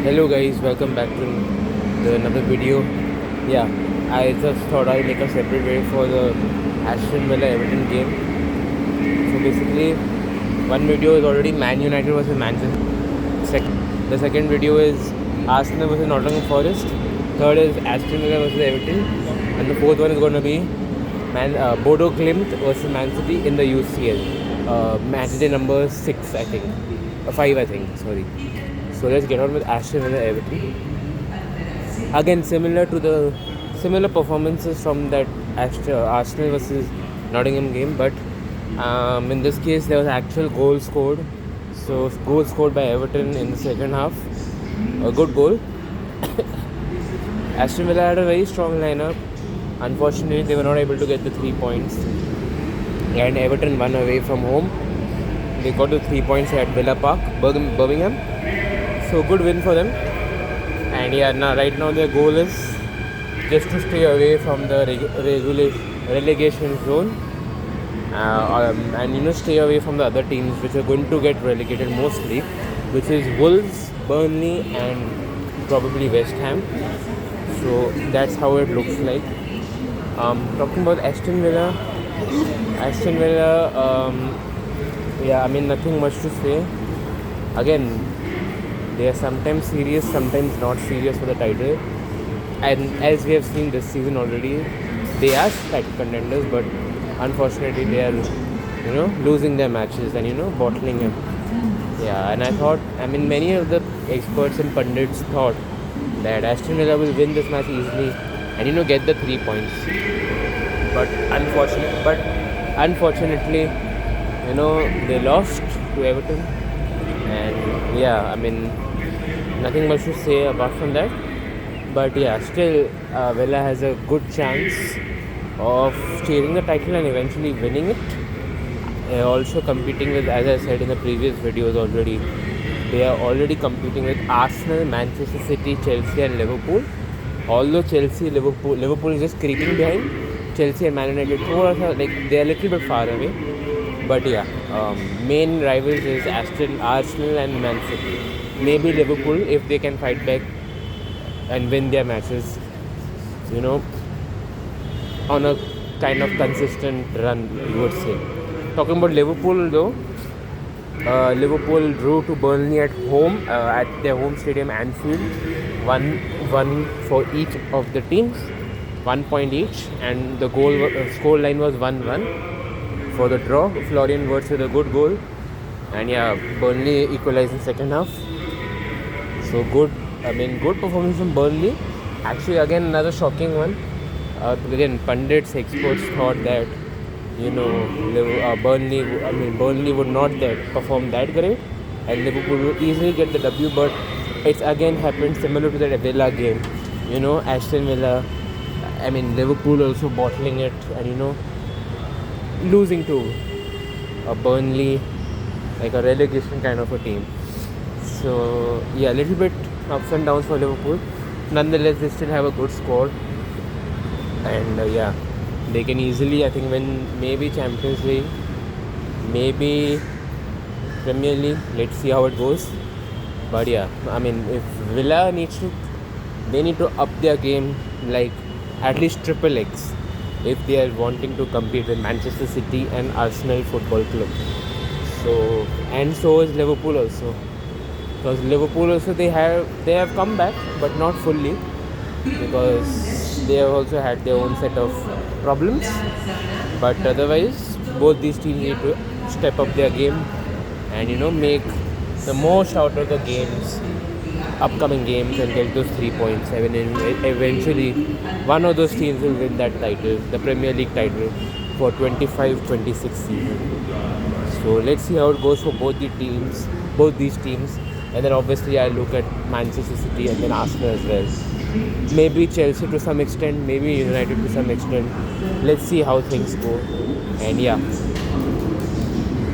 Hello guys, welcome back to another video. Yeah, I just thought I'd make a separate video for the Aston Villa Everton game. So basically, one video is already Man United versus Manchester. The second video is Arsenal versus Nottingham Forest. Third is Aston Villa versus Everton, and the fourth one is going to be Bodo Glimt versus Man City in the UCL. Match day number 6, I think, 5, I think. Sorry. So let's get on with Aston Villa Everton. Again, similar performances from that Arsenal versus Nottingham game, but in this case there was actual goal scored. So goal scored by Everton in the second half, a good goal. Aston Villa had a very strong lineup. Unfortunately, they were not able to get the 3 points, and Everton won away from home. They got the 3 points at Villa Park, Birmingham. So good win for them. And yeah, right now their goal is just to stay away from the relegation zone, and stay away from the other teams which are going to get relegated mostly, which is Wolves, Burnley, and probably West Ham. So that's how it looks like. Talking about Aston Villa, nothing much to say. Again, they are sometimes serious, sometimes not serious for the title. And as we have seen this season already, they are title contenders, but unfortunately they are, losing their matches and, bottling it. Yeah, and many of the experts and pundits thought that Aston Villa will win this match easily and, get the 3 points. But unfortunately, they lost to Everton. And yeah, nothing much to say apart from that. But yeah, still Villa has a good chance of chasing the title and eventually winning it. Also competing with, as I said in the previous videos already, they are already competing with Arsenal, Manchester City, Chelsea and Liverpool. Although Liverpool is just creeping behind. Chelsea and Man United, they are a little bit far away. But yeah, main rivals is Arsenal and Man City. Maybe Liverpool if they can fight back and win their matches, on a kind of consistent run, you would say. Talking about Liverpool though, Liverpool drew to Burnley at home, at their home stadium Anfield. 1-1 for each of the teams, 1 point each, and the score line was 1-1 for the draw. Florian Wirtz with a good goal, and yeah, Burnley equalized in second half. So good performance from Burnley. Actually, again another shocking one. Again, pundits, experts thought that Burnley would not perform that great, and Liverpool would easily get the W. But it's again happened similar to the Villa game. Aston Villa, Liverpool also bottling it, and losing to a Burnley, like a relegation kind of a team. So yeah, a little bit ups and downs for Liverpool. Nonetheless, they still have a good score, and yeah, they can easily, I think, win maybe Champions League, maybe Premier League. Let's see how it goes. But yeah, if Villa they need to up their game, like at least triple X, if they are wanting to compete with Manchester City and Arsenal Football Club. So is Liverpool also. Because Liverpool also they have come back, but not fully, because they have also had their own set of problems. But otherwise, both these teams need to step up their game and make the most out of the upcoming games, and get those 3 points. Eventually, one of those teams will win that title, the Premier League title for 25-26 season. So let's see how it goes for both these teams. And then obviously I'll look at Manchester City and then Arsenal as well. Maybe Chelsea to some extent, maybe United to some extent. Let's see how things go. And yeah,